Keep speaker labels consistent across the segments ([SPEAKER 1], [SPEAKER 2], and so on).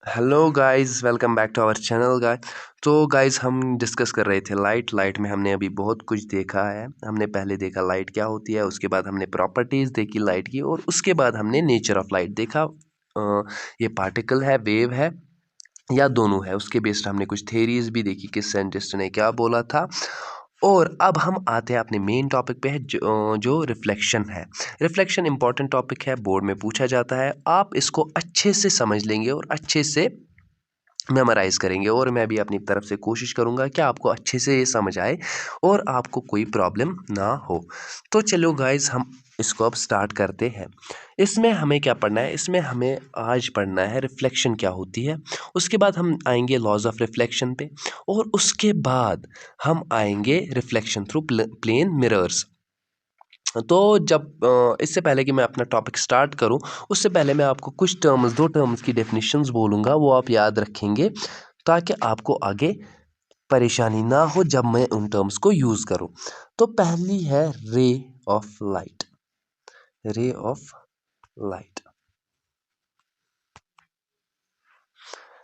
[SPEAKER 1] Hello guys, welcome back to our channel guys. तो guys हम discuss कर रहे थे लाइट में हमने अभी बहुत कुछ देखा है। हमने पहले देखा लाइट क्या होती है, उसके बाद हमने प्रॉपर्टीज़ देखी लाइट की, और उसके बाद हमने नेचर ऑफ लाइट देखा। ये पार्टिकल है, वेव है, या दोनों है। उसके बेस्ड हमने कुछ थेरीज भी देखी कि साइंटिस्ट ने क्या बोला था। और अब हम आते हैं अपने मेन टॉपिक पे, है जो रिफ्लेक्शन है। रिफ्लेक्शन इंपॉर्टेंट टॉपिक है, बोर्ड में पूछा जाता है। आप इसको अच्छे से समझ लेंगे और अच्छे से मेमोराइज़ करेंगे, और मैं भी अपनी तरफ से कोशिश करूँगा कि आपको अच्छे से ये समझ आए और आपको कोई प्रॉब्लम ना हो। तो चलो गाइस, हम इसको अब स्टार्ट करते हैं। इसमें हमें क्या पढ़ना है? इसमें हमें आज पढ़ना है रिफ्लेक्शन क्या होती है। उसके बाद हम आएंगे लॉज ऑफ रिफ्लेक्शन पे, और उसके बाद हम आएंगे रिफ्लेक्शन थ्रू प्लेन मिरर्स। तो जब इससे पहले कि मैं अपना टॉपिक स्टार्ट करूं, उससे पहले मैं आपको कुछ दो टर्म्स की डेफिनेशंस बोलूँगा, वो आप याद रखेंगे ताकि आपको आगे परेशानी ना हो जब मैं उन टर्म्स को यूज़ करूं। तो पहली है ray of light. Ray of light.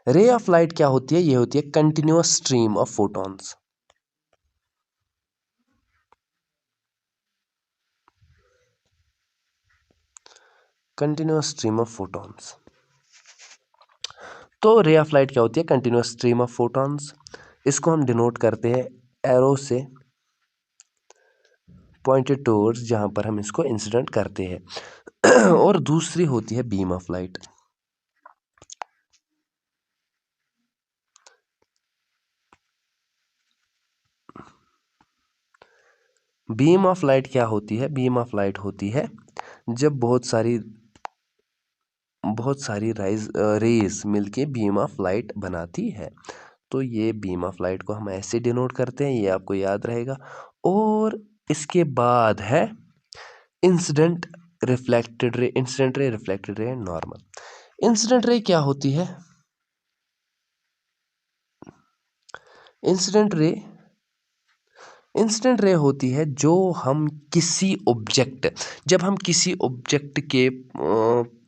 [SPEAKER 1] Ray of light क्या होती है? ये होती है continuous stream of photons. Continuous stream of photons. तो रे ऑफ लाइट क्या होती है? Continuous stream of photons. इसको हम डिनोट करते हैं एरो से, पॉइंटेड टूवर्ड्स, जहाँ पर हम इसको इंसिडेंट करते हैं। और दूसरी होती है beam of light. Beam of light क्या होती है? बीम ऑफ लाइट होती है जब बहुत सारी रेज मिलके बीम ऑफ लाइट बनाती है। तो ये बीम ऑफ लाइट को हम ऐसे डिनोट करते हैं, ये आपको याद रहेगा। और इसके बाद है incident reflected ray. Incident ray, reflected ray, normal. Incident रे क्या होती है? इंसिडेंट रे इंसिडेंट रे होती है जो हम किसी ऑब्जेक्ट जब हम किसी ऑब्जेक्ट के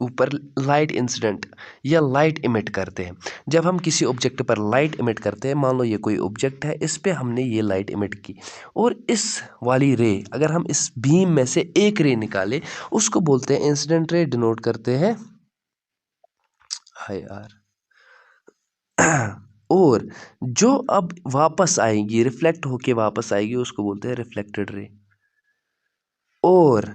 [SPEAKER 1] ऊपर लाइट इंसिडेंट या लाइट इमिट करते हैं। जब हम किसी ऑब्जेक्ट पर लाइट इमिट करते हैं, मान लो ये कोई ऑब्जेक्ट है, इस पे हमने ये लाइट इमिट की, और इस वाली रे, अगर हम इस बीम में से एक रे निकाले, उसको बोलते हैं इंसिडेंट रे, डिनोट करते हैं हाय यार। और जो अब वापस आएगी, रिफ्लेक्ट होके वापस आएगी, उसको बोलते हैं रिफ्लेक्टेड रे। और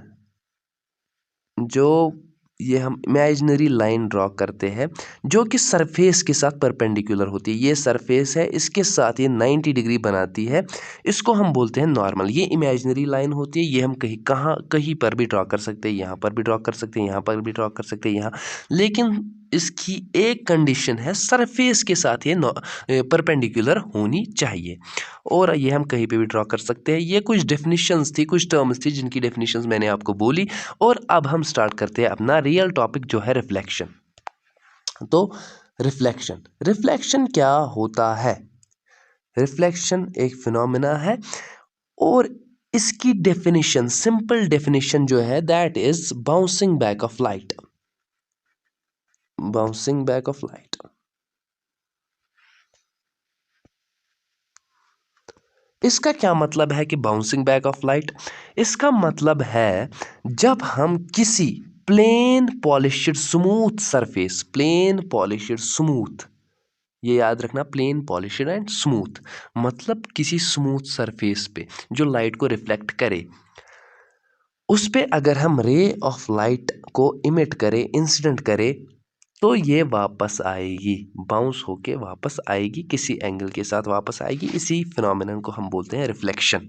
[SPEAKER 1] जो ये हम इमेजिनरी लाइन ड्रॉ करते हैं जो कि सरफेस के साथ परपेंडिकुलर होती है, ये सरफेस है, इसके साथ ये 90 डिग्री बनाती है, इसको हम बोलते हैं नॉर्मल। ये इमेजिनरी लाइन होती है, ये हम कहीं पर भी ड्रॉ कर सकते हैं, यहाँ पर भी ड्रॉ कर सकते हैं, यहाँ पर भी ड्रॉ कर सकते हैं, यहाँ। लेकिन इसकी एक कंडीशन है, सरफेस के साथ ये परपेंडिकुलर होनी चाहिए, और ये हम कहीं पे भी ड्रॉ कर सकते हैं। ये कुछ डेफिनेशंस थी, कुछ टर्म्स थी, जिनकी डेफिनेशंस मैंने आपको बोली। और अब हम स्टार्ट करते हैं अपना रियल टॉपिक, जो है रिफ्लेक्शन। तो रिफ्लेक्शन रिफ्लेक्शन क्या होता है? रिफ्लेक्शन एक फिनोमेना है, और इसकी डेफिनेशन, सिंपल डेफिनेशन जो है, that is bouncing back of light. Bouncing back of light. इसका क्या मतलब है कि बाउंसिंग बैक ऑफ लाइट? इसका मतलब है जब हम किसी plane polished smooth surface, plane polished smooth, ये याद रखना, प्लेन पॉलिश्ड एंड स्मूथ, मतलब किसी स्मूथ सरफेस पे जो लाइट को रिफ्लेक्ट करे, उस पे अगर हम रे ऑफ लाइट को इमिट करें, इंसिडेंट करें, तो ये वापस आएगी, बाउंस होके वापस आएगी, किसी एंगल के साथ वापस आएगी। इसी फिनोमेनन को हम बोलते हैं रिफ्लेक्शन।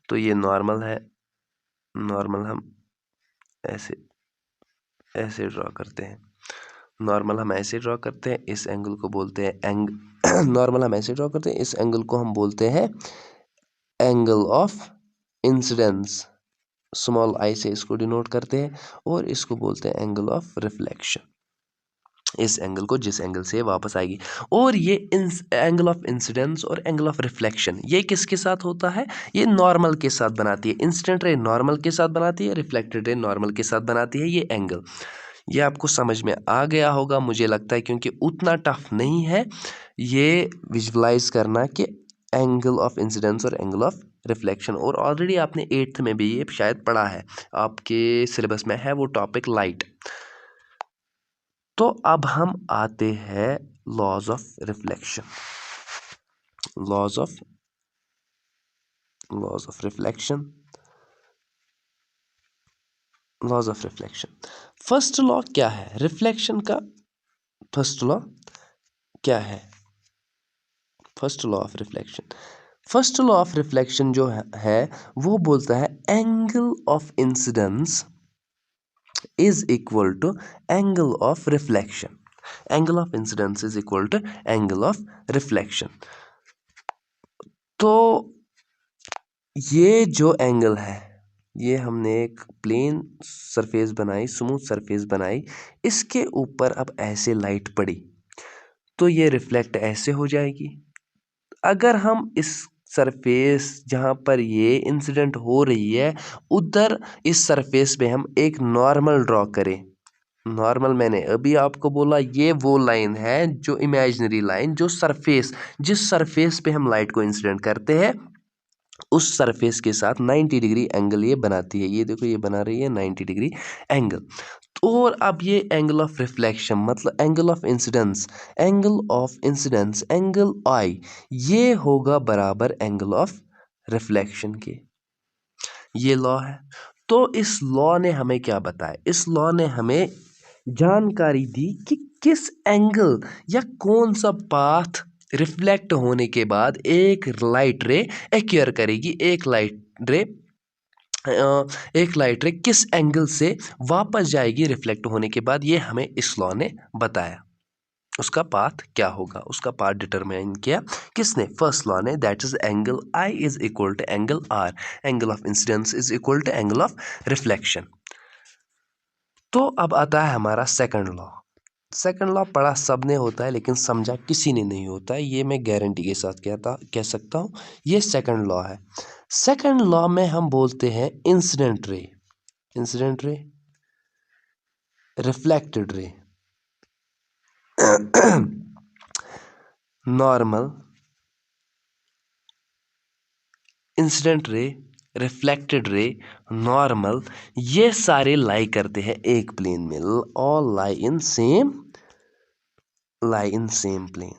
[SPEAKER 1] तो ये नॉर्मल है, नॉर्मल हम ऐसे ऐसे ड्रॉ करते हैं, नॉर्मल हम ऐसे ड्रॉ करते हैं, इस एंगल को बोलते हैं नॉर्मल हम ऐसे ड्रॉ करते हैं, इस एंगल को हम बोलते हैं angle of incidence, small I से इसको डिनोट करते हैं, और इसको बोलते हैं एंगल ऑफ रिफ्लेक्शन, इस एंगल को जिस एंगल से वापस आएगी। और ये एंगल ऑफ इंसिडेंस और एंगल ऑफ रिफ्लेक्शन, ये किसके साथ होता है? ये नॉर्मल के साथ बनाती है। इंसिडेंट रे नॉर्मल के साथ बनाती है, रिफ्लेक्टेड रे नॉर्मल के साथ बनाती है, ये एंगल। ये आपको समझ में आ गया होगा मुझे लगता है, क्योंकि उतना टफ नहीं है ये विजुअलाइज करना कि एंगल ऑफ इंसिडेंस और एंगल ऑफ रिफ्लेक्शन। और ऑलरेडी आपने 8th में भी ये शायद पढ़ा है, आपके सिलेबस में है वो टॉपिक लाइट। तो अब हम आते हैं laws of reflection, laws of reflection, laws of reflection. First law क्या है रिफ्लेक्शन का? फर्स्ट लॉ क्या है? First law of reflection, first law of reflection जो है वो बोलता है angle of incidence is equal to angle of reflection. Angle of incidence is equal to angle of reflection. तो ये जो एंगल है, ये हमने एक प्लेन सरफेस बनाई, स्मूथ सरफेस बनाई, इसके ऊपर अब ऐसे लाइट पड़ी तो ये रिफ्लेक्ट ऐसे हो जाएगी। अगर हम इस सरफेस जहाँ पर ये इंसिडेंट हो रही है उधर इस सरफेस पे हम एक नॉर्मल ड्रॉ करें, नॉर्मल मैंने अभी आपको बोला ये वो लाइन है जो इमेजिनरी लाइन, जो सरफेस, जिस सरफेस पे हम लाइट को इंसिडेंट करते हैं उस सरफेस के साथ 90 डिग्री एंगल ये बनाती है। ये देखो ये बना रही है 90 डिग्री एंगल। और अब ये एंगल ऑफ रिफ्लेक्शन मतलब angle of incidence, angle of incidence angle I, ये होगा बराबर एंगल ऑफ रिफ्लेक्शन के। ये लॉ है। तो इस लॉ ने हमें क्या बताया? इस लॉ ने हमें जानकारी दी कि किस एंगल या कौन सा पाथ रिफ्लेक्ट होने के बाद एक लाइट रे एक्यर करेगी, एक लाइट रे किस एंगल से वापस जाएगी रिफ्लेक्ट होने के बाद, ये हमें इस लॉ ने बताया। उसका पाथ क्या होगा, उसका पाथ डिटरमाइन किया किसने? फर्स्ट लॉ ने, that is angle I is equal to angle R, angle of incidence is equal to angle of reflection. तो अब आता है हमारा सेकंड लॉ। सेकंड लॉ पढ़ा सबने होता है लेकिन समझा किसी ने नहीं होता है, ये मैं गारंटी के साथ कह सकता हूँ। ये सेकंड लॉ है। सेकंड लॉ में हम बोलते हैं incident ray, incident ray, reflected ray, normal, incident ray, reflected ray, normal, ये सारे लाई करते हैं एक प्लेन में, all lie in same plane.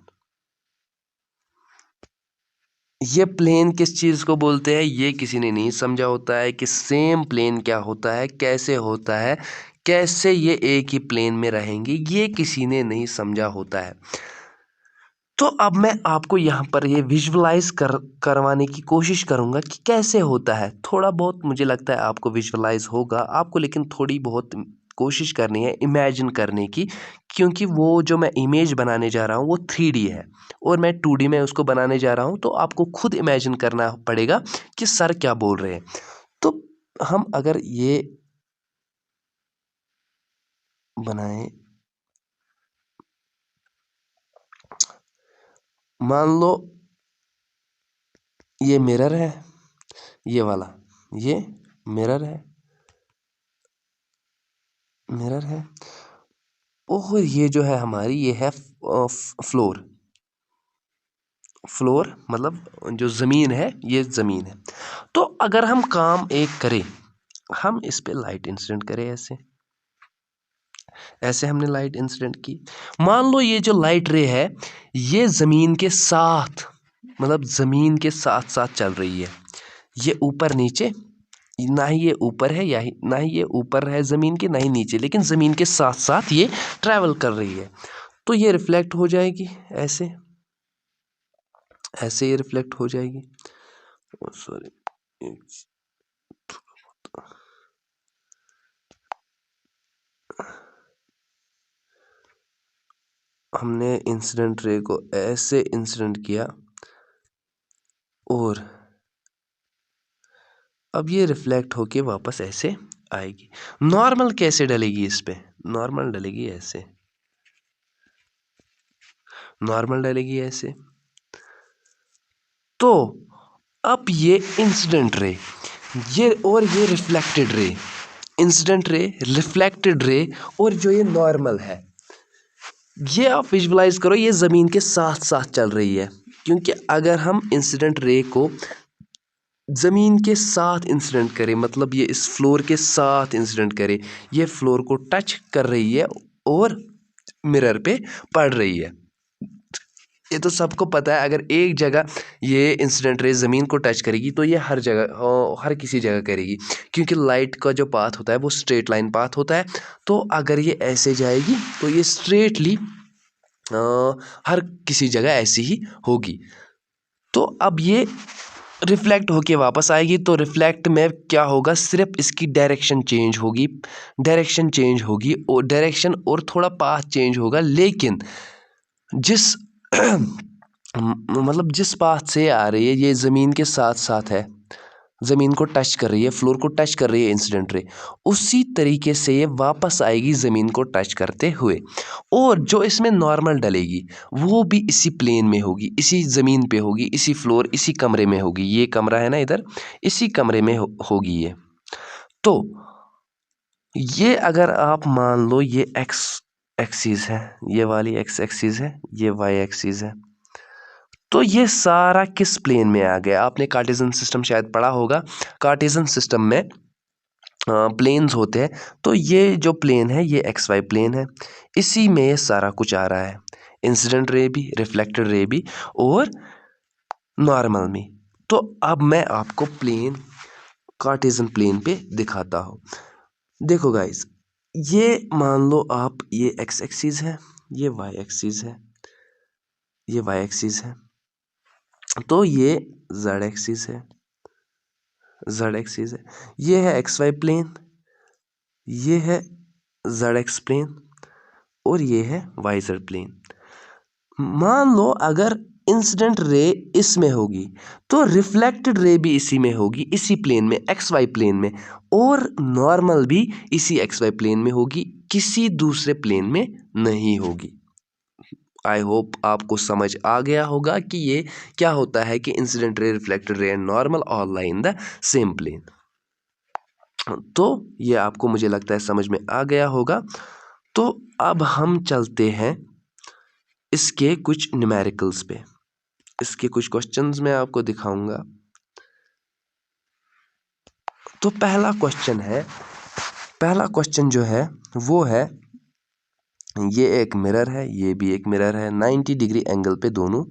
[SPEAKER 1] ये प्लेन किस चीज़ को बोलते हैं ये किसी ने नहीं समझा होता है कि सेम प्लेन क्या होता है, कैसे होता है, कैसे ये एक ही प्लेन में रहेंगे, ये किसी ने नहीं समझा होता है। तो अब मैं आपको यहाँ पर ये विजुअलाइज करवाने की कोशिश करूँगा कि कैसे होता है। थोड़ा बहुत मुझे लगता है आपको विजुअलाइज होगा आपको, लेकिन थोड़ी बहुत कोशिश करनी है इमेजिन करने की, क्योंकि वो जो मैं इमेज बनाने जा रहा हूँ वो 3D है और मैं 2D में उसको बनाने जा रहा हूँ। तो आपको खुद इमेजिन करना पड़ेगा कि सर क्या बोल रहे हैं। तो हम अगर ये बनाएं, मान लो ये मिरर है, ये वाला ये मिरर है, मिरर है, और ये जो है हमारी ये है फ्लोर, फ्लोर मतलब जो ज़मीन है ये ज़मीन है। तो अगर हम काम एक करें, हम इस पे लाइट इंसिडेंट करें, ऐसे ऐसे हमने लाइट इंसिडेंट की। मान लो ये जो लाइट रे है ये ज़मीन के साथ मतलब ज़मीन के साथ साथ चल रही है, ये ऊपर नीचे, ना ही ये ऊपर है या ना ही ये ऊपर है ज़मीन के, ना ही नीचे, लेकिन ज़मीन के साथ साथ ये ट्रैवल कर रही है। तो ये रिफ्लेक्ट हो जाएगी ऐसे, ऐसे ये रिफ्लेक्ट हो जाएगी। सॉरी, हमने इंसिडेंट रे को ऐसे इंसिडेंट किया और अब ये रिफ्लेक्ट होके वापस ऐसे आएगी। नॉर्मल कैसे डलेगी इस पे? नॉर्मल डलेगी ऐसे, नॉर्मल डलेगी ऐसे। तो अब ये इंसिडेंट रे ये और ये reflected ray, incident ray, reflected रे और जो ये नॉर्मल है, ये आप विजुलाइज करो, ये ज़मीन के साथ साथ चल रही है। क्योंकि अगर हम इंसिडेंट रे को ज़मीन के साथ इंसिडेंट करें, मतलब ये इस फ्लोर के साथ इंसिडेंट करे, ये फ्लोर को टच कर रही है और मिरर पे पड़ रही है। ये तो सबको पता है, अगर एक जगह ये इंसिडेंट रे ज़मीन को टच करेगी तो ये हर जगह हर किसी जगह करेगी, क्योंकि लाइट का जो पाथ होता है वो स्ट्रेट लाइन पाथ होता है। तो अगर ये ऐसे जाएगी तो ये स्ट्रेटली हर किसी जगह ऐसी ही होगी। तो अब ये रिफ्लेक्ट होके वापस आएगी, तो रिफ्लेक्ट में क्या होगा, सिर्फ इसकी डायरेक्शन चेंज होगी, और डायरेक्शन और थोड़ा पाथ चेंज होगा, लेकिन जिस मतलब जिस पाथ से आ रही है ये ज़मीन के साथ साथ है, ज़मीन को टच कर रही है, फ्लोर को टच कर रही है इंसिडेंट रे, उसी तरीके से ये वापस आएगी ज़मीन को टच करते हुए। और जो इसमें नॉर्मल डलेगी वो भी इसी प्लेन में होगी, इसी ज़मीन पे होगी, इसी फ्लोर, इसी कमरे में होगी। ये कमरा है ना इधर, इसी कमरे में होगी ये। तो ये अगर आप मान लो ये एक्स एक्सिस है, ये वाली एक्स एक्सिस है, ये वाई एक्सिस है, तो ये सारा किस प्लेन में आ गया। आपने कार्टेशियन सिस्टम शायद पढ़ा होगा। कार्टेशियन सिस्टम में प्लेन्स होते हैं, तो ये जो प्लेन है ये एक्स वाई प्लेन है, इसी में ये सारा कुछ आ रहा है, इंसिडेंट रे भी, रिफ्लेक्टेड रे भी और नॉर्मल में। तो अब मैं आपको प्लेन, कार्टेशियन प्लेन पे दिखाता हूँ। देखो गाइस, ये मान लो आप, ये एक्स एक्सिस है, ये वाई एक्सिस है, ये वाई एक्सिस है, तो ये जेड एक्सिस है, जेड एक्सिस है, ये है एक्स वाई प्लेन, ये है जेड एक्स प्लेन और ये है वाई जेड प्लेन। मान लो अगर इंसिडेंट रे इसमें होगी तो रिफ्लेक्टेड रे भी इसी में होगी, इसी प्लेन में, एक्स वाई प्लेन में, और नॉर्मल भी इसी एक्स वाई प्लेन में होगी, किसी दूसरे प्लेन में नहीं होगी। आई होप आपको समझ आ गया होगा कि ये क्या होता है कि incident ray, reflected ray and normal all lie in the same plane. तो ये आपको, मुझे लगता है, समझ में आ गया होगा। तो अब हम चलते हैं इसके कुछ न्यूमेरिकल्स पे, इसके कुछ क्वेश्चंस मैं आपको दिखाऊंगा। तो पहला क्वेश्चन जो है वो है, ये एक मिरर है, ये भी एक मिरर है, 90 डिग्री एंगल पे दोनों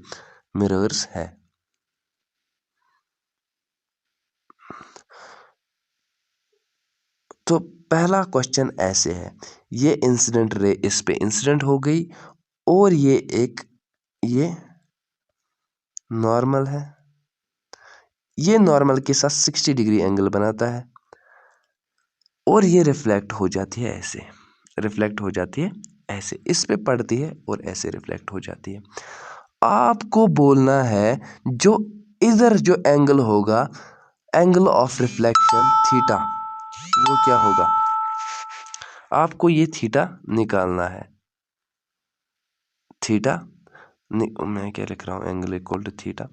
[SPEAKER 1] मिरर्स है। तो पहला क्वेश्चन ऐसे है, ये इंसिडेंट रे इस पे इंसिडेंट हो गई और ये नॉर्मल है, ये नॉर्मल के साथ 60 डिग्री एंगल बनाता है और ये रिफ्लेक्ट हो जाती है ऐसे, रिफ्लेक्ट हो जाती है ऐसे, इस पे पड़ती है और ऐसे रिफ्लेक्ट हो जाती है। आपको बोलना है जो इधर जो एंगल होगा, एंगल ऑफ रिफ्लेक्शन थीटा, वो क्या होगा। आपको ये थीटा निकालना है। थीटा, मैं क्या लिख रहा हूँ, एंगल इक्वल टू थीटा,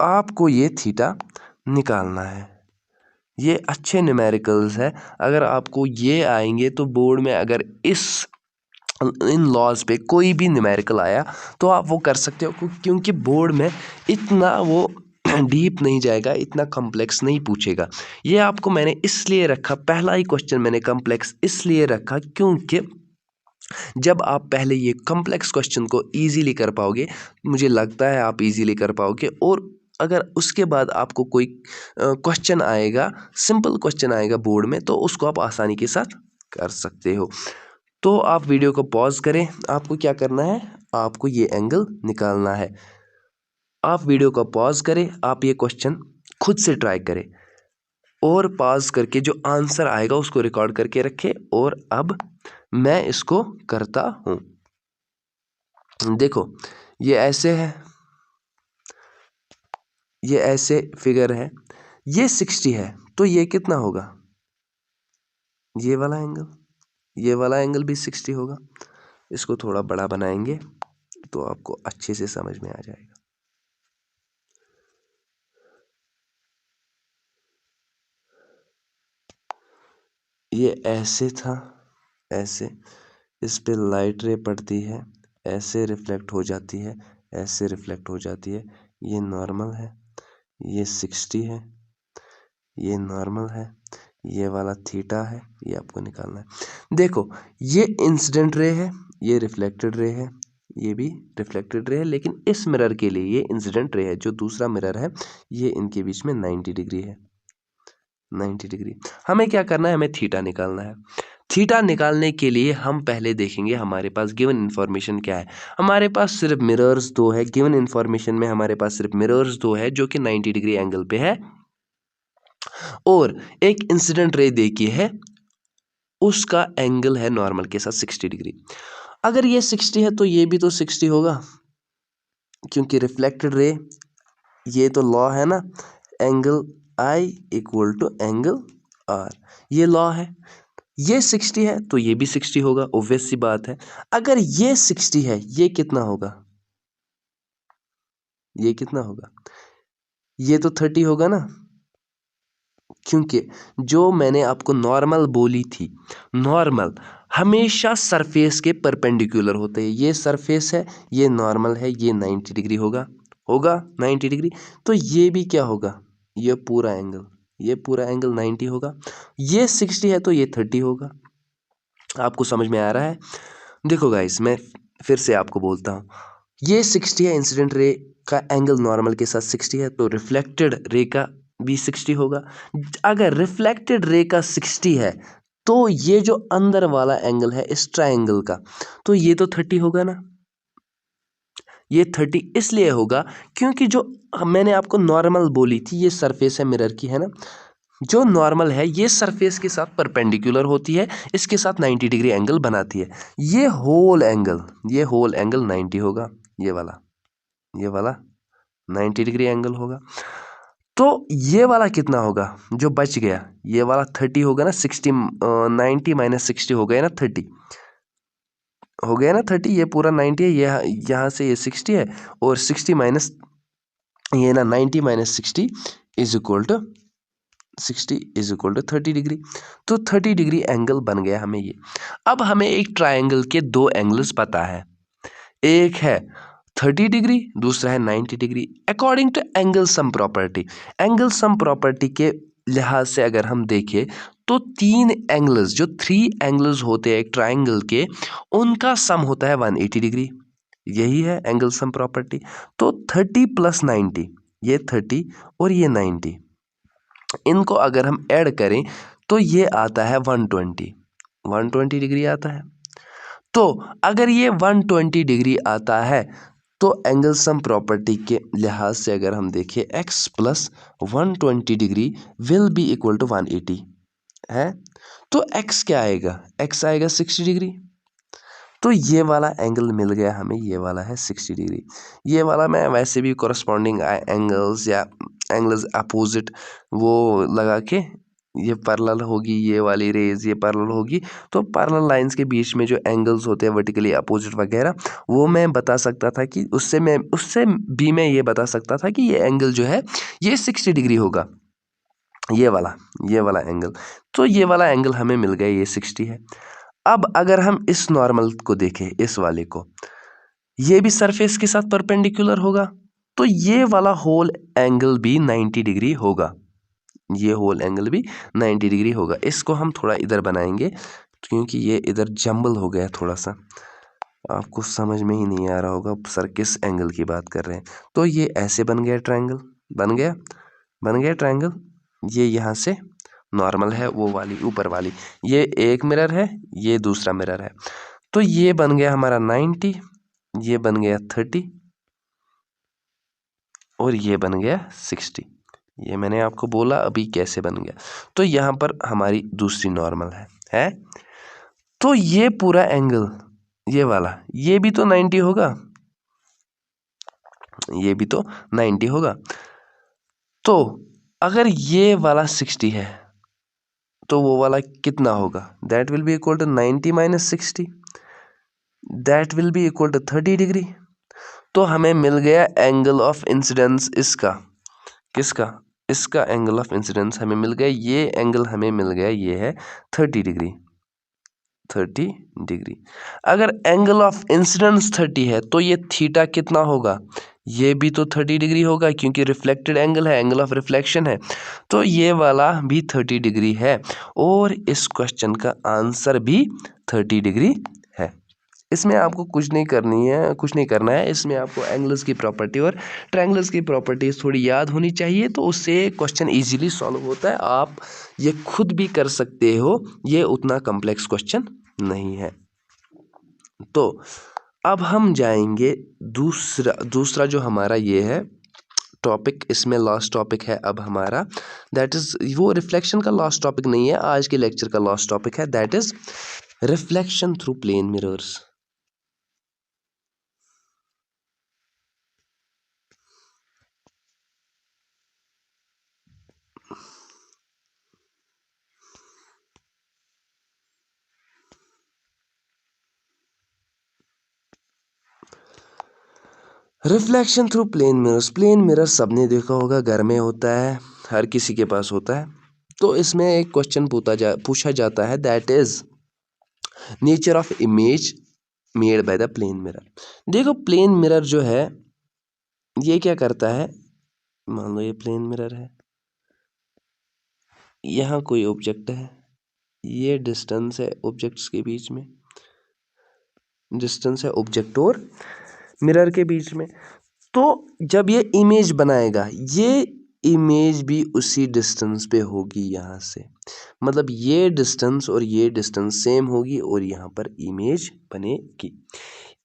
[SPEAKER 1] आपको ये थीटा निकालना है। ये अच्छे न्यूमेरिकल्स है, अगर आपको ये आएंगे तो बोर्ड में अगर इन लॉज पे कोई भी न्यूमेरिकल आया तो आप वो कर सकते हो, क्योंकि बोर्ड में इतना वो डीप नहीं जाएगा, इतना कॉम्प्लेक्स नहीं पूछेगा। ये आपको मैंने इसलिए रखा, पहला ही क्वेश्चन मैंने कॉम्प्लेक्स इसलिए रखा क्योंकि जब आप पहले ये कॉम्प्लेक्स क्वेश्चन को इजीली कर पाओगे, मुझे लगता है आप इजीली कर पाओगे, और अगर उसके बाद आपको कोई क्वेश्चन आएगा, सिंपल क्वेश्चन आएगा बोर्ड में, तो उसको आप आसानी के साथ कर सकते हो। तो आप वीडियो को पॉज करें, आपको क्या करना है, आपको ये एंगल निकालना है। आप वीडियो को पॉज करें, आप ये क्वेश्चन खुद से ट्राई करें और पॉज करके जो आंसर आएगा उसको रिकॉर्ड करके रखें। और अब मैं इसको करता हूँ। देखो, ये ऐसे है, ये ऐसे फिगर है, ये 60 है, तो ये कितना होगा, ये वाला एंगल भी 60 होगा। इसको थोड़ा बड़ा बनाएंगे तो आपको अच्छे से समझ में आ जाएगा। ये ऐसे था, ऐसे, इस पे लाइट रे पड़ती है, ऐसे रिफ्लेक्ट हो जाती है, ऐसे रिफ्लेक्ट हो जाती है। ये नॉर्मल है, ये 60 है, ये नॉर्मल है, ये वाला थीटा है, ये आपको निकालना है। देखो, ये इंसिडेंट रे है, ये रिफ्लेक्टेड रे है, ये भी रिफ्लेक्टेड रे है, लेकिन इस मिरर के लिए ये इंसिडेंट रे है। जो दूसरा मिरर है, ये इनके बीच में 90 डिग्री है, 90 डिग्री। हमें क्या करना है, हमें थीटा निकालना है। थीटा निकालने के लिए हम पहले देखेंगे हमारे पास गिवन इन्फॉर्मेशन क्या है। हमारे पास सिर्फ मिरर्स दो है, गिवन इन्फॉर्मेशन में हमारे पास सिर्फ मिरर्स दो है जो कि 90 डिग्री एंगल पे है, और एक इंसिडेंट रे देखी है, उसका एंगल है नॉर्मल के साथ 60 डिग्री। अगर ये 60 है तो ये भी तो 60 होगा, क्योंकि रिफ्लेक्टेड रे, ये तो लॉ है ना, angle I equal to angle R, ये लॉ है। ये 60 है तो ये भी 60 होगा, ऑब्वियस सी बात है। अगर ये 60 है, ये कितना होगा, ये कितना होगा, ये तो 30 होगा ना, क्योंकि जो मैंने आपको नॉर्मल बोली थी, नॉर्मल हमेशा सरफेस के परपेंडिकुलर होते हैं। ये सरफेस है, ये नॉर्मल है, ये 90 डिग्री होगा, होगा 90 डिग्री। तो ये भी क्या होगा, ये पूरा एंगल, ये पूरा एंगल 90 होगा। ये 60 है तो ये 30 होगा। आपको समझ में आ रहा है? देखो गाइस, मैं फिर से आपको बोलता हूँ, ये 60 है, इंसिडेंट रे का एंगल नॉर्मल के साथ 60 है, तो रिफ्लेक्टेड रे का भी 60 होगा। अगर रिफ्लेक्टेड रे का 60 है तो ये जो अंदर वाला एंगल है इस ट्रायंगल का, तो ये तो 30 होगा ना। ये 30 इसलिए होगा क्योंकि जो मैंने आपको नॉर्मल बोली थी, ये सरफेस है मिरर की, है ना, जो नॉर्मल है ये सरफेस के साथ परपेंडिकुलर होती है, इसके साथ 90 डिग्री एंगल बनाती है। ये होल एंगल, ये होल एंगल 90 होगा, ये वाला, ये वाला 90 डिग्री एंगल होगा। तो ये वाला कितना होगा जो बच गया, ये वाला 30 होगा ना, 60 90 माइनस 60 हो गया ना, 30 हो गया ना, 30, ये पूरा 90 है, ये यहाँ से ये 60 है, और 60 माइनस ये ना 90 minus 60 is equal to 60 is equal to 30 degree. तो 30 डिग्री एंगल बन गया हमें ये। अब हमें एक ट्रायंगल के दो एंगल्स पता है, एक है 30 डिग्री, दूसरा है 90 degree. According to angle sum property, angle sum property के लिहाज से अगर हम देखें तो तीन एंगल्स, जो 3 एंगल्स होते हैं एक ट्रायंगल के, उनका सम होता है 180 डिग्री। यही है एंगल सम प्रॉपर्टी। तो 30 प्लस 90, ये 30 और ये 90, इनको अगर हम ऐड करें तो ये आता है 120 डिग्री आता है। तो अगर ये 120 डिग्री आता है तो एंगल सम प्रॉपर्टी के लिहाज से अगर हम देखें, x plus 120 degree will be equal to 180 है। तो x क्या आएगा, x आएगा 60 डिग्री। तो ये वाला एंगल मिल गया हमें, ये वाला है 60 डिग्री। ये वाला मैं वैसे भी कोरस्पॉन्डिंग एंगल्स या एंगल्स अपोजिट वो लगा के, ये पैरेलल होगी, ये वाली रेज ये पैरेलल होगी, तो पैरेलल लाइंस के बीच में जो एंगल्स होते हैं वर्टिकली अपोजिट वगैरह, वो मैं बता सकता था कि उससे भी मैं ये बता सकता था कि ये एंगल जो है ये 60 डिग्री होगा, ये वाला एंगल। तो ये वाला एंगल हमें मिल गया, ये 60 है। अब अगर हम इस नॉर्मल को देखें, इस वाले को, ये भी सरफेस के साथ परपेंडिकुलर होगा, तो ये वाला होल एंगल भी 90 डिग्री होगा, ये होल एंगल भी 90 डिग्री होगा। इसको हम थोड़ा इधर बनाएंगे क्योंकि ये इधर जंबल हो गया थोड़ा सा, आपको समझ में ही नहीं आ रहा होगा सर किस एंगल की बात कर रहे हैं। तो ये ऐसे बन गया ट्रायंगल, बन गया ट्रायंगल। ये यहाँ से नॉर्मल है, वो वाली ऊपर वाली, ये एक मिरर है, ये दूसरा मिरर है। तो ये बन गया हमारा 90, ये बन गया 30 और ये बन गया 60। ये मैंने आपको बोला अभी कैसे बन गया। तो यहाँ पर हमारी दूसरी नॉर्मल है। तो ये पूरा एंगल, ये वाला, ये भी तो 90 होगा, ये भी तो 90 होगा। तो अगर ये वाला 60 है तो वो वाला कितना होगा, that will be equal to 90 minus 60, that will be equal to 30 degree. तो हमें मिल गया एंगल ऑफ इंसिडेंस इसका, किसका, इसका एंगल ऑफ इंसिडेंस हमें मिल गया, ये एंगल हमें मिल गया, ये है 30 डिग्री, 30 डिग्री। अगर एंगल ऑफ इंसिडेंस 30 है तो ये थीटा कितना होगा, ये भी तो 30 डिग्री होगा क्योंकि रिफ्लेक्टेड एंगल है, एंगल ऑफ रिफ्लेक्शन है, तो ये वाला भी 30 डिग्री है और इस क्वेश्चन का आंसर भी 30 डिग्री है। इसमें आपको कुछ नहीं करना है, इसमें आपको एंगल्स की प्रॉपर्टी और ट्रायंगल्स की प्रॉपर्टीज थोड़ी याद होनी चाहिए, तो उससे क्वेश्चन इजीली सॉल्व होता है। आप ये खुद भी कर सकते हो, ये उतना कॉम्प्लेक्स क्वेश्चन नहीं है। तो अब हम जाएंगे दूसरा जो हमारा ये है टॉपिक, इसमें लास्ट टॉपिक है अब हमारा, दैट इज़, वो रिफ्लेक्शन का लास्ट टॉपिक नहीं है, आज के लेक्चर का लास्ट टॉपिक है, that is reflection through plane mirrors. Reflection through plane mirrors. Plane mirror सबने देखा होगा, घर में होता है, हर किसी के पास होता है। तो इसमें एक क्वेश्चन पूछा जाता है, that is nature of image made by the plane mirror. देखो प्लेन मिरर जो है ये क्या करता है, मान लो ये प्लेन मिरर है, यहाँ कोई ऑब्जेक्ट है, ये डिस्टेंस है ऑब्जेक्ट्स के बीच में, डिस्टेंस है ऑब्जेक्ट और मिरर के बीच में। तो जब ये इमेज बनाएगा, ये इमेज भी उसी डिस्टेंस पे होगी यहाँ से, मतलब ये डिस्टेंस और ये डिस्टेंस सेम होगी और यहाँ पर इमेज बनेगी।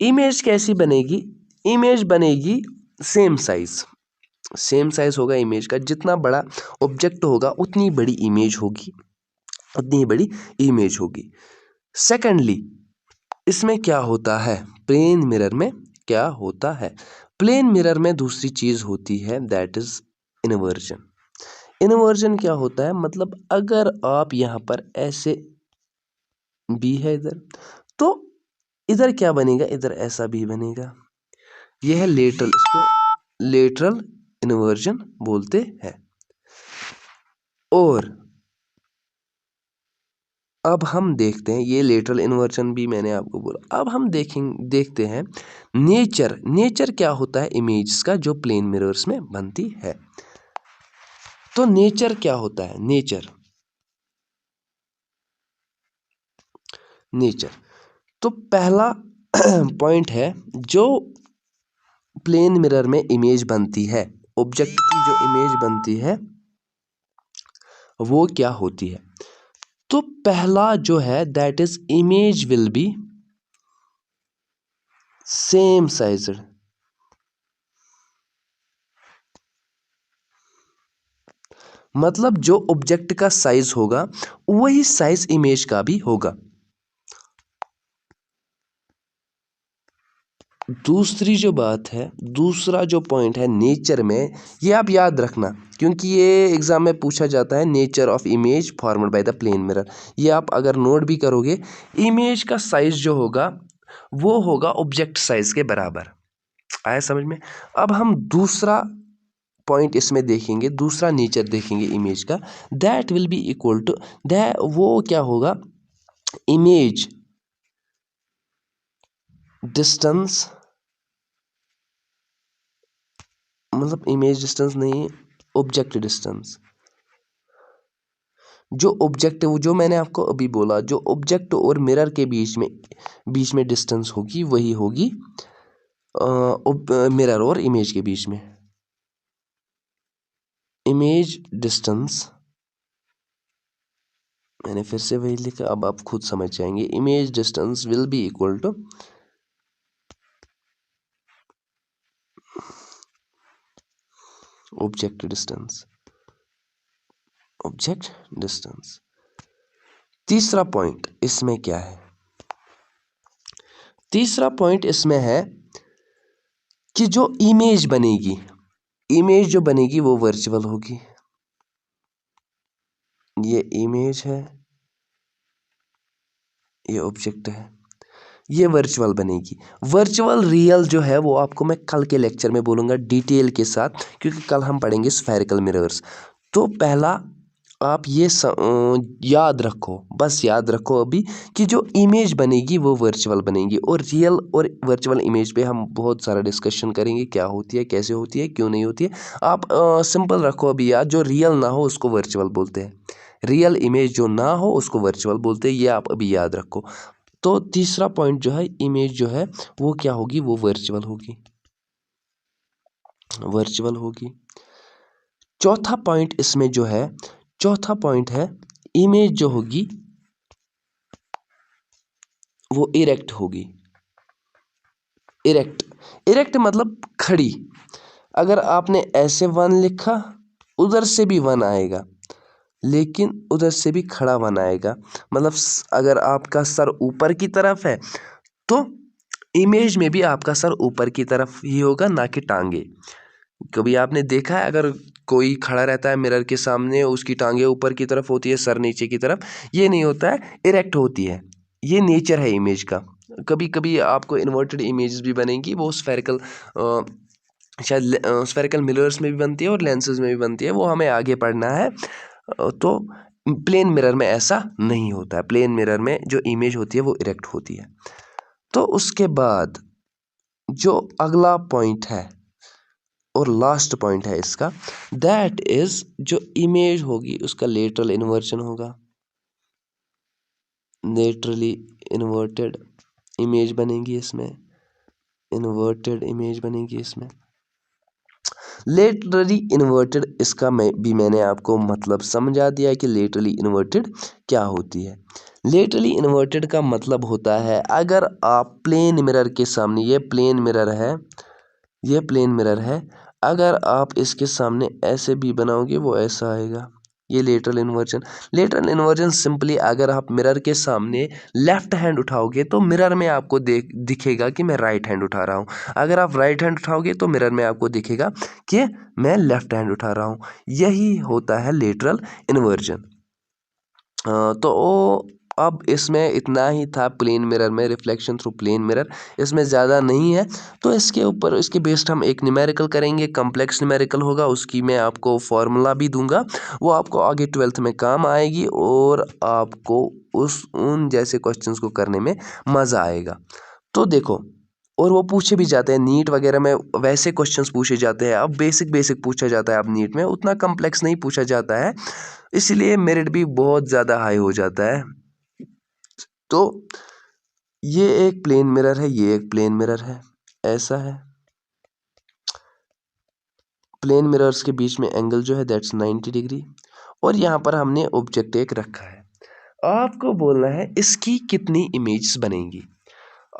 [SPEAKER 1] इमेज कैसी बनेगी, इमेज बनेगी सेम साइज होगा इमेज का, जितना बड़ा ऑब्जेक्ट होगा उतनी बड़ी इमेज होगी, उतनी बड़ी इमेज होगी। सेकेंडली इसमें क्या होता है, प्लेन मिरर में क्या होता है, प्लेन मिरर में दूसरी चीज होती है, दैट इज इन्वर्जन। इन्वर्जन क्या होता है, मतलब अगर आप यहाँ पर ऐसे बी है इधर, तो इधर क्या बनेगा, इधर ऐसा भी बनेगा, यह है लेटरल, इसको लेटरल इन्वर्जन बोलते हैं। और अब हम देखते हैं, ये लेटरल इन्वर्जन भी मैंने आपको बोला। अब हम देखते हैं नेचर क्या होता है इमेज का जो प्लेन मिरर्स में बनती है। तो नेचर क्या होता है, नेचर तो पहला पॉइंट है, जो प्लेन मिरर में इमेज बनती है, ऑब्जेक्ट की जो इमेज बनती है वो क्या होती है। तो पहला जो है, that is image will be same sized, मतलब जो ऑब्जेक्ट का साइज होगा वही साइज इमेज का भी होगा। दूसरी जो बात है, दूसरा जो पॉइंट है नेचर में, ये आप याद रखना क्योंकि ये एग्जाम में पूछा जाता है, nature of image formed by the plane mirror. ये आप अगर नोट भी करोगे, इमेज का साइज जो होगा वो होगा ऑब्जेक्ट साइज के बराबर। आया समझ में। अब हम दूसरा पॉइंट इसमें देखेंगे, दूसरा नेचर देखेंगे इमेज का, that will be equal to that, वो क्या होगा, इमेज डिस्टेंस, मतलब इमेज डिस्टेंस नहीं, ऑब्जेक्ट डिस्टेंस। जो ऑब्जेक्ट, वो जो मैंने आपको अभी बोला, जो ऑब्जेक्ट और मिरर के बीच में डिस्टेंस होगी वही होगी मिरर और इमेज के बीच में। इमेज डिस्टेंस, मैंने फिर से वही लिखा, अब आप खुद समझ जाएंगे। Image distance will be equal to object distance, object distance. तीसरा पॉइंट इसमें क्या है, तीसरा पॉइंट इसमें है कि जो इमेज बनेगी, इमेज जो बनेगी वो वर्चुअल होगी। ये इमेज है, ये ऑब्जेक्ट है, ये वर्चुअल बनेगी। वर्चुअल रियल जो है वो आपको मैं कल के लेक्चर में बोलूँगा डिटेल के साथ, क्योंकि कल हम पढ़ेंगे स्फेरिकल मिरर्स। तो पहला आप ये याद रखो, बस याद रखो अभी कि जो इमेज बनेगी वो वर्चुअल बनेगी, और रियल और वर्चुअल इमेज पे हम बहुत सारा डिस्कशन करेंगे, क्या होती है, कैसे होती है, क्यों नहीं होती है। आप सिंपल रखो अभी याद, जो रियल ना हो उसको वर्चुअल बोलते हैं, रियल इमेज जो ना हो उसको वर्चुअल बोलते हैं, ये आप अभी याद रखो। तो तीसरा पॉइंट जो है, इमेज जो है वो क्या होगी, वो वर्चुअल होगी, वर्चुअल होगी। चौथा पॉइंट इसमें जो है, चौथा पॉइंट है, इमेज जो होगी वो इरेक्ट होगी। इरेक्ट, इरेक्ट मतलब खड़ी। अगर आपने ऐसे वन लिखा, उधर से भी वन आएगा, लेकिन उधर से भी खड़ा वन आएगा। मतलब अगर आपका सर ऊपर की तरफ है तो इमेज में भी आपका सर ऊपर की तरफ ही होगा, ना कि टांगे। कभी आपने देखा है अगर कोई खड़ा रहता है मिरर के सामने, उसकी टांगे ऊपर की तरफ होती है, सर नीचे की तरफ, ये नहीं होता है, इरेक्ट होती है। ये नेचर है इमेज का। कभी कभी आपको इन्वर्टेड इमेजेस भी बनेंगी, वो स्फेरिकल, शायद स्फेरिकल मिरर्स में भी बनती है और लेंसेज में भी बनती है, वो हमें आगे पढ़ना है। तो प्लेन मिरर में ऐसा नहीं होता है, प्लेन मिरर में जो इमेज होती है वो इरेक्ट होती है। तो उसके बाद जो अगला पॉइंट है और लास्ट पॉइंट है इसका, दैट इज जो इमेज होगी उसका लेटरल इन्वर्जन होगा, लेटरली इन्वर्टेड इमेज बनेगी इसमें, इन्वर्टेड इमेज बनेगी इसमें। लेटरली इन्वर्टेड, इसका मैंने आपको मतलब समझा दिया है कि लेटरली इन्वर्टेड क्या होती है। लेटरली इन्वर्टेड का मतलब होता है, अगर आप प्लेन मिरर के सामने, ये प्लेन मिरर है, ये प्लेन मिरर है, अगर आप इसके सामने ऐसे भी बनाओगे वो ऐसा आएगा, ये lateral inversion. Lateral inversion simply, अगर आप मिरर के सामने लेफ्ट हैंड उठाओगे तो मिरर में आपको दिखेगा कि मैं राइट हैंड उठा रहा हूँ। अगर आप राइट हैंड उठाओगे तो मिरर में आपको दिखेगा कि मैं लेफ्ट हैंड उठा रहा हूँ। यही होता है लेटरल इन्वर्जन। तो अब इसमें इतना ही था प्लेन मिरर में, रिफ्लेक्शन थ्रू प्लेन मिरर, इसमें ज़्यादा नहीं है। तो इसके ऊपर, इसके बेस्ड हम एक न्यूमेरिकल करेंगे, कम्प्लेक्स न्यूमेरिकल होगा, उसकी मैं आपको फॉर्मूला भी दूंगा, वो आपको आगे 12th में काम आएगी और आपको उन जैसे क्वेश्चंस को करने में मज़ा आएगा। तो देखो, और वो पूछे भी जाते हैं नीट वगैरह में, वैसे क्वेश्चंस पूछे जाते हैं। अब बेसिक बेसिक पूछा जाता है, अब नीट में उतना कम्प्लेक्स नहीं पूछा जाता है, इसलिए मेरिट भी बहुत ज़्यादा हाई हो जाता है। तो ये एक प्लेन मिरर है, ये एक प्लेन मिरर है, ऐसा है। प्लेन मिरर्स के बीच में एंगल जो है दैट्स 90 डिग्री, और यहाँ पर हमने ऑब्जेक्ट एक रखा है। आपको बोलना है इसकी कितनी इमेजेस बनेंगी।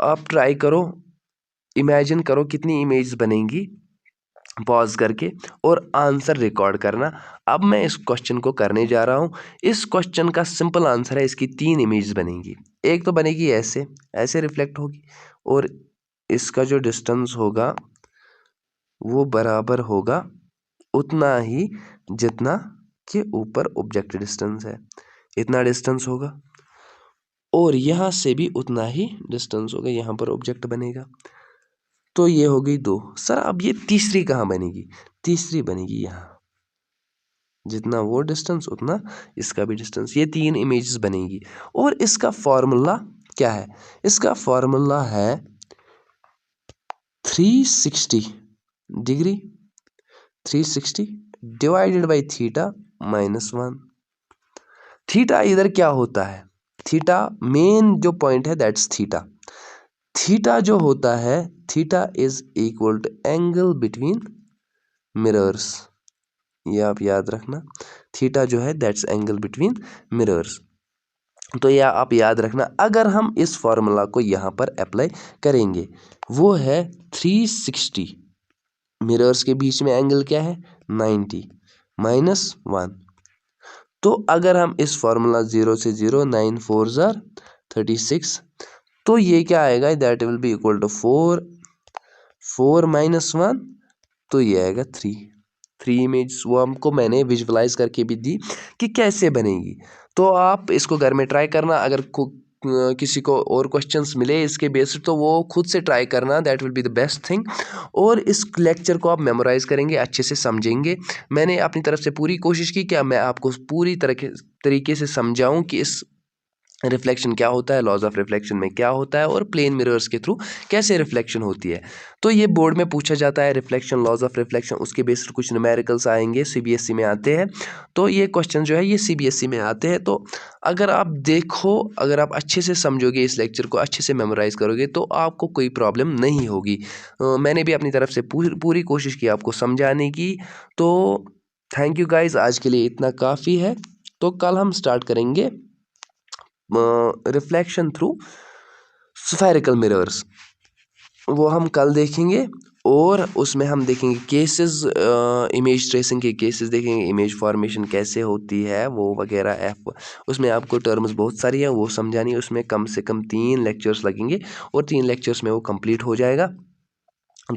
[SPEAKER 1] आप ट्राई करो, इमेजिन करो कितनी इमेजेस बनेंगी, पॉज करके, और आंसर रिकॉर्ड करना। अब मैं इस क्वेश्चन को करने जा रहा हूँ। इस क्वेश्चन का सिंपल आंसर है, इसकी 3 इमेज बनेंगी। एक तो बनेगी ऐसे, ऐसे रिफ्लेक्ट होगी, और इसका जो डिस्टेंस होगा वो बराबर होगा उतना ही जितना कि ऊपर ऑब्जेक्ट डिस्टेंस है, इतना डिस्टेंस होगा, और यहाँ से भी उतना ही डिस्टेंस होगा, यहाँ पर ऑब्जेक्ट बनेगा। तो ये हो गई 2। सर अब ये तीसरी कहाँ बनेगी? तीसरी बनेगी यहाँ, जितना वो डिस्टेंस उतना इसका भी डिस्टेंस, ये 3 इमेजेस बनेगी। और इसका फॉर्मूला क्या है? इसका फॉर्मूला है 360 degree, 360 divided by theta -1। Theta इधर क्या होता है? थीटा मेन जो पॉइंट है दैट्स थीटा। थीटा जो होता है, theta is equal to angle between mirrors, ये आप याद रखना। थीटा जो है दैट्स एंगल बिटवीन मिरर्स। तो यह आप याद रखना। अगर हम इस फॉर्मूला को यहाँ पर अप्लाई करेंगे, वो है 360, मिरर्स के बीच में एंगल क्या है 90 -1। तो अगर हम इस फॉर्मूला 0 से 0, 9 4 ज़ार 36, तो ये क्या आएगा, that will be equal to 4 -1, तो ये आएगा 3 इमेज। वो हमको मैंने विजुअलाइज करके भी दी कि कैसे बनेगी। तो आप इसको घर में ट्राई करना। अगर किसी को और क्वेश्चंस मिले इसके बेस्ड तो वो खुद से ट्राई करना, that will be the best thing. और इस लेक्चर को आप मेमोराइज़ करेंगे, अच्छे से समझेंगे। मैंने अपनी तरफ से पूरी कोशिश की कि मैं आपको पूरी तरीके से समझाऊं कि इस रिफ्लेक्शन क्या होता है, लॉज ऑफ रिफ्लेक्शन में क्या होता है और प्लेन मिरर्स के थ्रू कैसे रिफ्लेक्शन होती है। तो ये बोर्ड में पूछा जाता है रिफ्लेक्शन, लॉज ऑफ रिफ्लेक्शन, उसके बेस्ड कुछ न्यूमेरिकल्स आएंगे, सीबीएसई में आते हैं। तो ये क्वेश्चन जो है ये सीबीएसई में आते हैं। तो अगर आप देखो, अगर आप अच्छे से समझोगे, इस लेक्चर को अच्छे से मेमोराइज़ करोगे तो आपको कोई प्रॉब्लम नहीं होगी। मैंने भी अपनी तरफ से पूरी कोशिश की आपको समझाने की। तो थैंक यू गाइज, आज के लिए इतना काफ़ी है। तो कल हम स्टार्ट करेंगे रिफ्लेक्शन थ्रू स्फेरिकल मिरर्स, वो हम कल देखेंगे। और उसमें हम देखेंगे केसेस, इमेज ट्रेसिंग के केसेस देखेंगे, इमेज फॉर्मेशन कैसे होती है वो वगैरह। उसमें आपको टर्म्स बहुत सारी है वो समझानी है। उसमें कम से कम 3 लेक्चर्स लगेंगे और 3 लेक्चर्स में वो कंप्लीट हो जाएगा।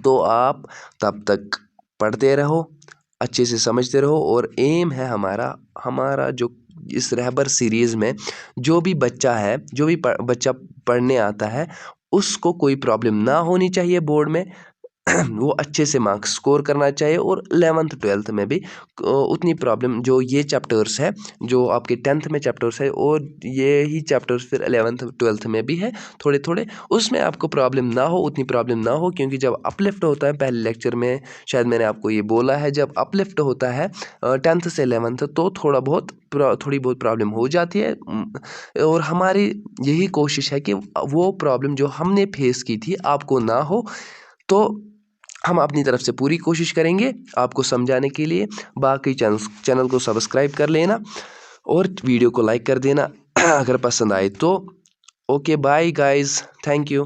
[SPEAKER 1] तो आप तब तक पढ़ते रहो, अच्छे से समझते रहो। और एम है हमारा जो इस रहबर सीरीज़ में जो भी बच्चा है, जो भी बच्चा पढ़ने आता है, उसको कोई प्रॉब्लम ना होनी चाहिए बोर्ड में। वो अच्छे से मार्क्स स्कोर करना चाहिए। और 11th 12th में भी उतनी प्रॉब्लम, जो ये चैप्टर्स है जो आपके 10th में चैप्टर्स है और ये ही चैप्टर्स फिर 11th 12th में भी है थोड़े थोड़े, उसमें आपको प्रॉब्लम ना हो, उतनी प्रॉब्लम ना हो। क्योंकि जब अपलिफ्ट होता है, पहले लेक्चर में शायद मैंने आपको ये बोला है, जब अपलिफ्ट होता है 10th से 11th तो थोड़ी बहुत प्रॉब्लम हो जाती है। और हमारी यही कोशिश है कि वो प्रॉब्लम जो हमने फेस की थी आपको ना हो। तो हम अपनी तरफ से पूरी कोशिश करेंगे आपको समझाने के लिए। बाकी चैनल को सब्सक्राइब कर लेना और वीडियो को लाइक कर देना अगर पसंद आए तो। Okay bye guys, thank you.